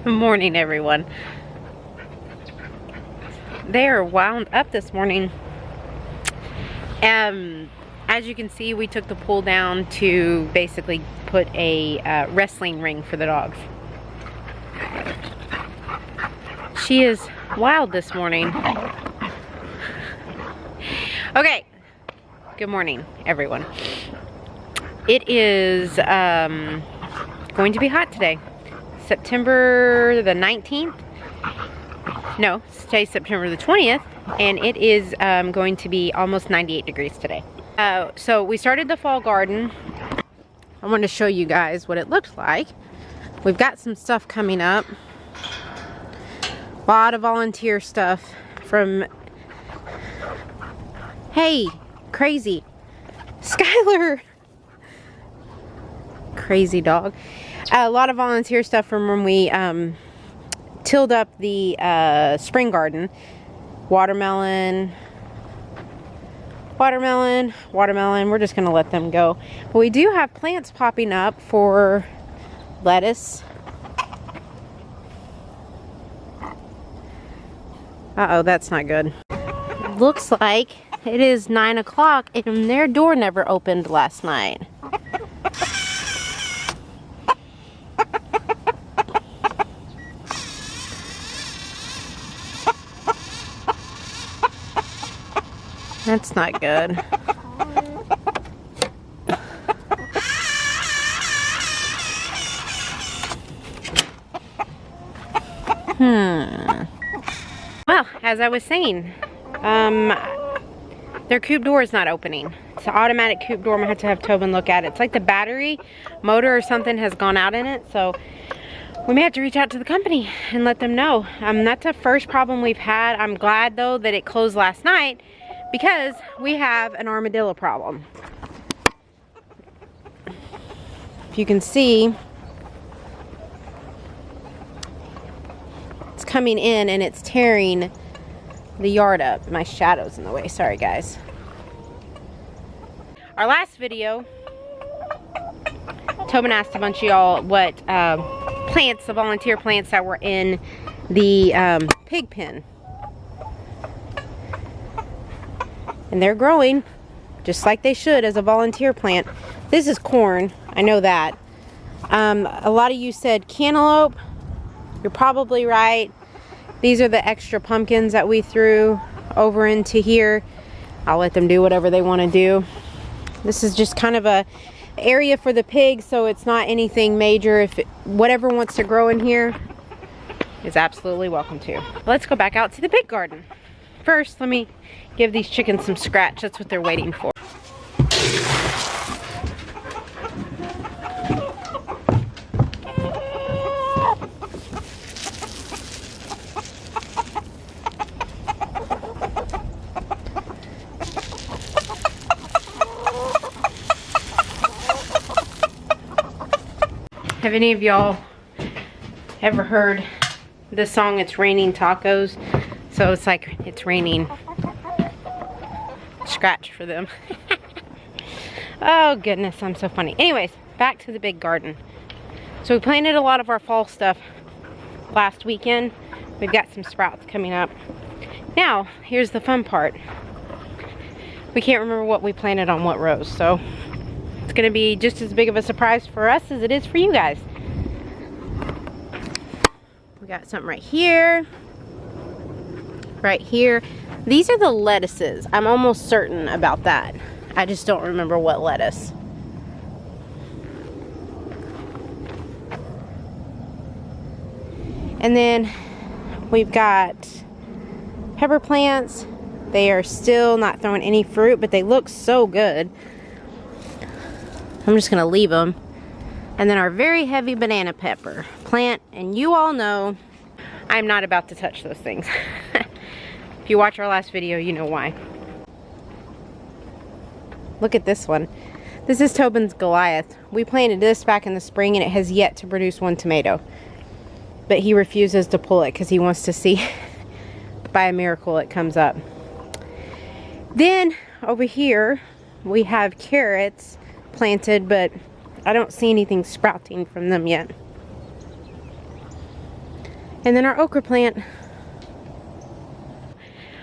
Good morning, everyone. They are wound up this morning. As you can see, we took the pool down to basically put a wrestling ring for the dogs. She is wild this morning. Okay, good morning, everyone. It is going to be hot today. September the 19th. No, today's September the 20th, and it is going to be almost 98 degrees today. So we started the fall garden. I want to show you guys what it looks like. We've got some stuff coming up. A lot of volunteer stuff from... Hey, crazy. Skylar. Crazy dog. A lot of volunteer stuff from when we tilled up the spring garden. Watermelon. We're just going to let them go. But we do have plants popping up for lettuce. Uh-oh, that's not good. Looks like it is 9 o'clock and their door never opened last night. That's not good. Well, as I was saying, their coop door is not opening. It's an automatic coop door. I'm gonna have to have Tobin look at it. It's like the battery motor or something has gone out in it, so we may have to reach out to the company and let them know. That's the first problem we've had. I'm glad though that it closed last night, because we have an armadillo problem. If you can see, it's coming in and it's tearing the yard up. My shadow's in the way, sorry guys. Our last video, Tobin asked a bunch of y'all what plants, the volunteer plants that were in the pig pen. And they're growing just like they should as a volunteer plant. This is corn, I know that. A lot of you said cantaloupe. You're probably right. These are the extra pumpkins that we threw over into here. I'll let them do whatever they want to do. This is just kind of a area for the pigs, so it's not anything major. If whatever wants to grow in here is absolutely welcome to. Let's go back out to the big garden. First, let me give these chickens some scratch. That's what they're waiting for. Have any of y'all ever heard the song It's Raining Tacos? So it's like it's raining scratch for them. Oh goodness, I'm so funny. Anyways, back to the big garden. So we planted a lot of our fall stuff last weekend. We've got some sprouts coming up. Now, here's the fun part. We can't remember what we planted on what rows, so it's gonna be just as big of a surprise for us as it is for you guys. We got something right here. Right here. These are the lettuces. I'm almost certain about that. I just don't remember what lettuce. And then we've got pepper plants. They are still not throwing any fruit, but they look so good. I'm just gonna leave them. And then our very heavy banana pepper plant, and you all know I'm not about to touch those things. If you watch our last video, you know why. Look at this one. This is Tobin's Goliath. We planted this back in the spring and it has yet to produce one tomato. But he refuses to pull it because he wants to see by a miracle it comes up. Then over here we have carrots planted, but I don't see anything sprouting from them yet. And then our okra plant.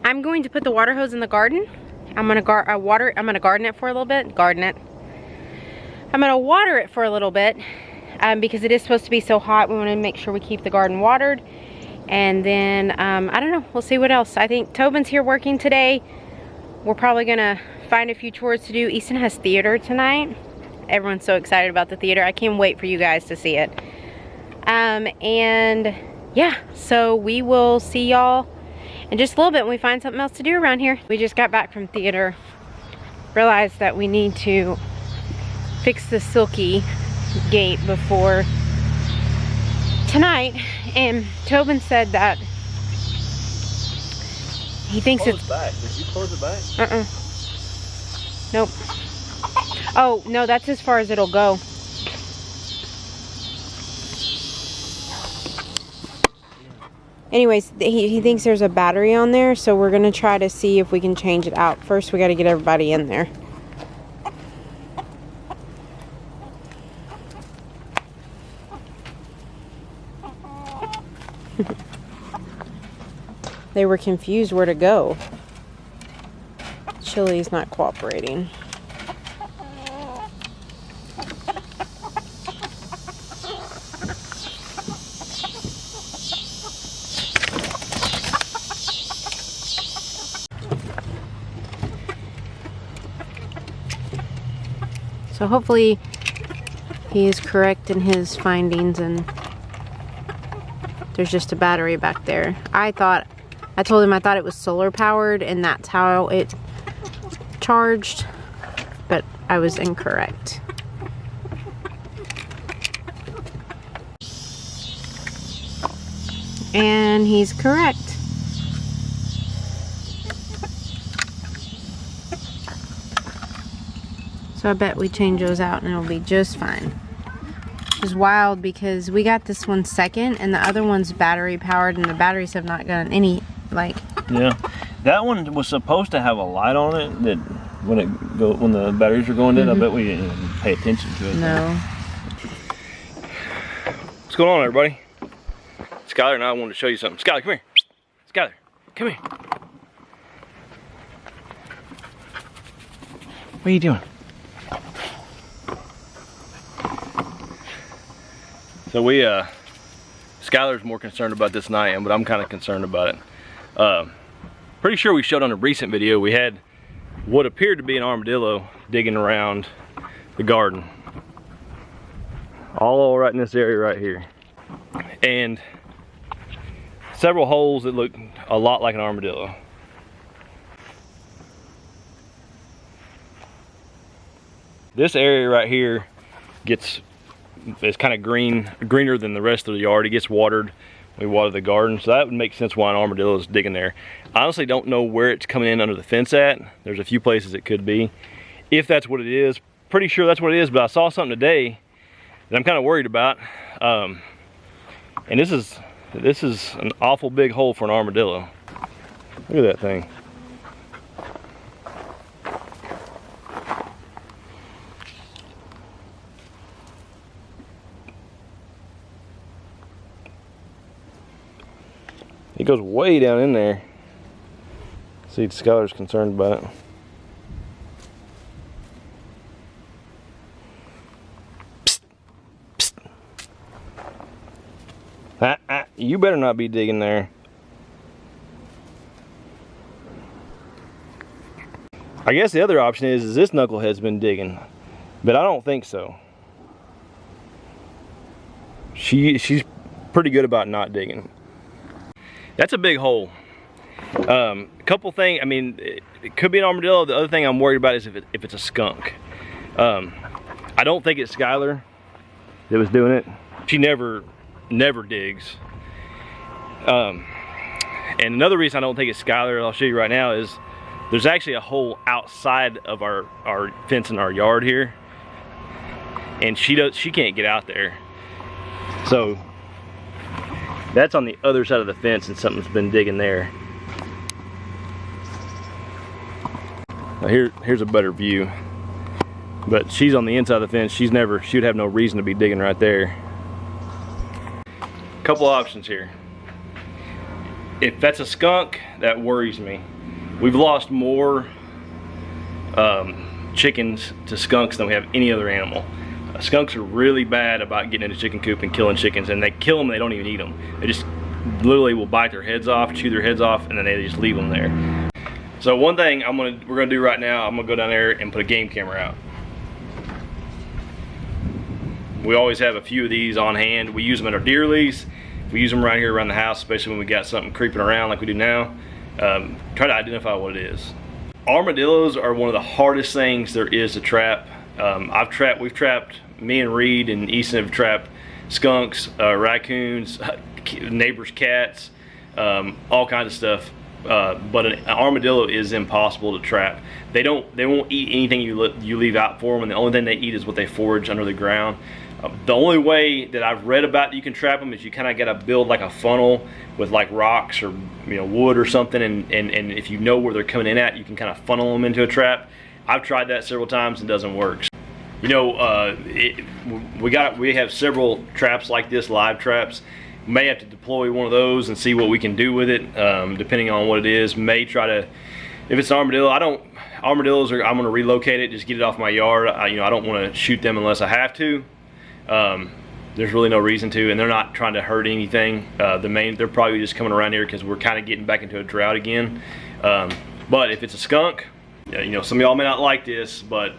I'm going to put the water hose in the garden. I'm gonna garden it for a little bit. I'm gonna water it for a little bit because it is supposed to be so hot. We want to make sure we keep the garden watered. And then I don't know, we'll see what else. I think Tobin's here working today. We're probably gonna find a few chores to do. Easton has theater tonight. Everyone's so excited about the theater. I can't wait for you guys to see it. And yeah, so we will see y'all in just a little bit when we find something else to do around here. We just got back from theater. Realized that we need to fix the silkie gate before tonight. And Tobin said that he thinks it's back. Did you close it back? Nope. Oh no, that's as far as it'll go. Anyways, he thinks there's a battery on there, so we're gonna try to see if we can change it out. First, we gotta get everybody in there. They were confused where to go. Chili's not cooperating. So hopefully he is correct in his findings and there's just a battery back there. I told him I thought it was solar powered and that's how it charged, but I was incorrect. And he's correct. So I bet we change those out and it'll be just fine. Which is wild because we got this one second and the other one's battery powered and the batteries have not gotten any, like. Yeah, that one was supposed to have a light on it that when the batteries were going in, I bet we didn't even pay attention to it. No. What's going on, everybody? Skylar and I wanted to show you something. Skylar, come here. Skylar, come here. What are you doing? So Skylar's more concerned about this than I am, but I'm kind of concerned about it. Pretty sure we showed on a recent video, we had what appeared to be an armadillo digging around the garden. All right in this area right here. And several holes that look a lot like an armadillo. This area right here it's kind of greener than the rest of the yard. It gets watered. We water the garden, so that would make sense why an armadillo is digging there. I honestly don't know where it's coming in under the fence at. There's a few places it could be. If that's what it is, pretty sure that's what it is, but I saw something today that I'm kind of worried about. And this is an awful big hole for an armadillo. Look at that thing. It goes way down in there. See, Skylar's concerned about it. Psst, psst. You better not be digging there. I guess the other option is this knucklehead's been digging, but I don't think so. She's pretty good about not digging. That's a big hole. A couple things, I mean, it could be an armadillo. The other thing I'm worried about is if it's a skunk. I don't think it's Skylar that was doing it. She never digs. And another reason I don't think it's Skylar, I'll show you right now, is there's actually a hole outside of our fence in our yard here. And she can't get out there. So that's on the other side of the fence and something's been digging there. Now here's a better view. But she's on the inside of the fence. She would have no reason to be digging right there. Couple options here. if that's a skunk, that worries me. We've lost more chickens to skunks than we have any other animal. Skunks are really bad about getting in a chicken coop and killing chickens, and they kill them, they don't even eat them. They just literally will bite their heads off, chew their heads off, and then they just leave them there. So one thing we're gonna do right now, I'm gonna go down there and put a game camera out. We always have a few of these on hand. We use them at our deer lease. We use them right here around the house, especially when we got something creeping around like we do now. Try to identify what it is. Armadillos are one of the hardest things there is to trap. We've trapped, me and Reed and Easton have trapped skunks, raccoons, neighbors' cats, all kinds of stuff. But an armadillo is impossible to trap. They won't eat anything you leave out for them, and the only thing they eat is what they forage under the ground. The only way that I've read about you can trap them is you kind of got to build like a funnel with like rocks or wood or something, and if you know where they're coming in at, you can kind of funnel them into a trap. I've tried that several times and it doesn't work. We have several traps like this, live traps. May have to deploy one of those and see what we can do with it, depending on what it is. May try to, if it's an armadillo, I'm gonna relocate it, just get it off my yard. I don't want to shoot them unless I have to. There's really no reason to, and they're not trying to hurt anything. They're probably just coming around here because we're kind of getting back into a drought again. But if it's a skunk, some of y'all may not like this, but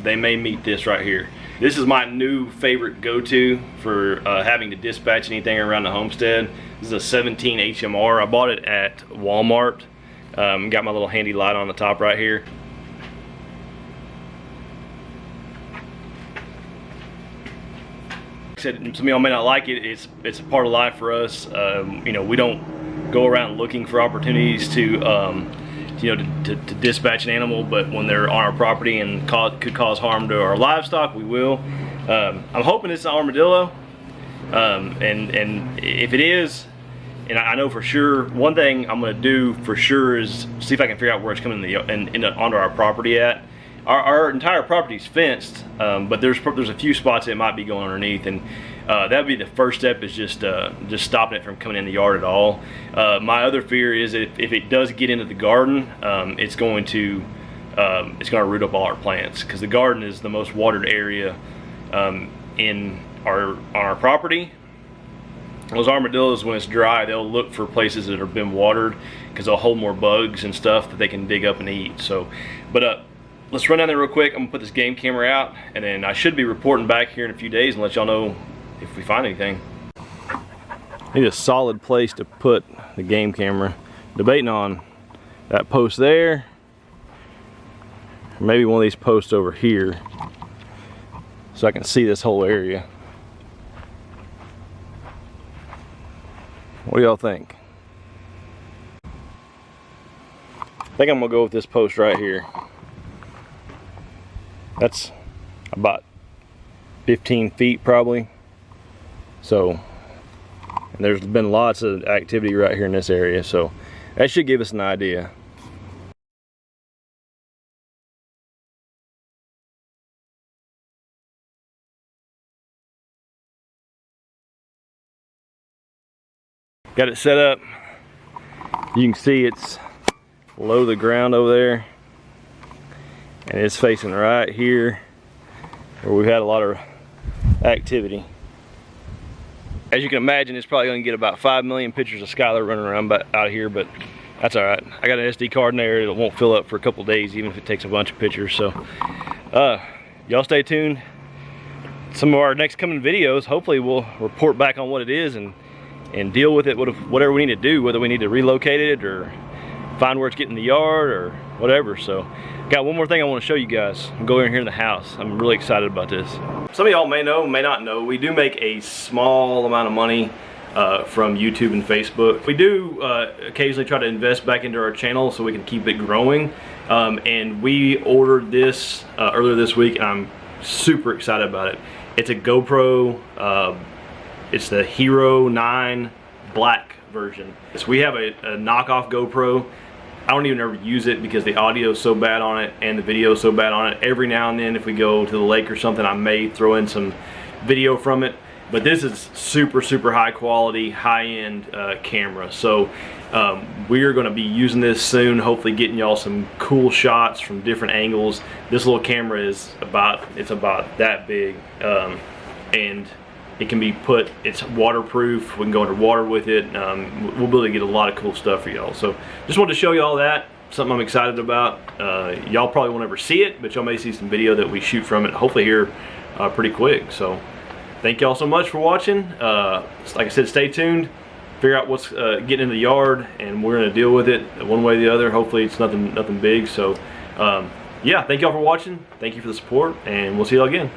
they may meet this right here. This is my new favorite go-to for having to dispatch anything around the homestead. This is a 17 HMR. I bought it at Walmart. Got my little handy light on the top right here. Like I said, some of y'all may not like it. It's a part of life for us. We don't go around looking for opportunities to dispatch an animal, but when they're on our property and could cause harm to our livestock, we will. I'm hoping it's an armadillo, and if it is, and I know for sure, one thing I'm going to do for sure is see if I can figure out where it's coming onto our property at. Our entire property is fenced, but there's a few spots that might be going underneath, and that would be the first step, is just stopping it from coming in the yard at all. My other fear is that if it does get into the garden, it's going to root up all our plants, because the garden is the most watered area on our property. Those armadillos, when it's dry, they'll look for places that have been watered because they'll hold more bugs and stuff that they can dig up and eat. So, but let's run down there real quick. I'm gonna put this game camera out, and then I should be reporting back here in a few days and let y'all know if we find anything. Need a solid place to put the game camera. Debating on that post there, or maybe one of these posts over here, so I can see this whole area. What do y'all think? I think I'm gonna go with this post right here. That's about 15 feet probably. So, and there's been lots of activity right here in this area, so that should give us an idea. Got it set up. You can see it's low to the ground over there, and it's facing right here where we've had a lot of activity. As you can imagine, it's probably going to get about 5 million pictures of Skylar running around out here, but that's all right. I got an SD card in there. It won't fill up for a couple days, even if it takes a bunch of pictures. So y'all stay tuned. Some of our next coming videos, hopefully we'll report back on what it is and deal with it, whatever we need to do, whether we need to relocate it or find where it's getting in the yard or whatever. So got one more thing I want to show you guys. I'm going here in the house. I'm really excited about this. Some of y'all may know, may not know, we do make a small amount of money from YouTube and Facebook. We do occasionally try to invest back into our channel so we can keep it growing, and we ordered this earlier this week, and I'm super excited about it. It's a GoPro. It's the Hero 9 Black version. So we have a knockoff GoPro. I don't even ever use it because the audio is so bad on it and the video is so bad on it. Every now and then if we go to the lake or something, I may throw in some video from it. But this is super high quality, high-end camera. So we are going to be using this soon, hopefully getting y'all some cool shots from different angles. This little camera is about that big, and it can be put, it's waterproof, we can go underwater with it. We'll be able to get a lot of cool stuff for y'all. So just wanted to show y'all that, something I'm excited about. Y'all probably won't ever see it, but y'all may see some video that we shoot from it, hopefully here pretty quick. So thank y'all so much for watching. Like I said, stay tuned, figure out what's getting in the yard, and we're gonna deal with it one way or the other. Hopefully it's nothing big. So yeah, thank y'all for watching, thank you for the support, and we'll see y'all again.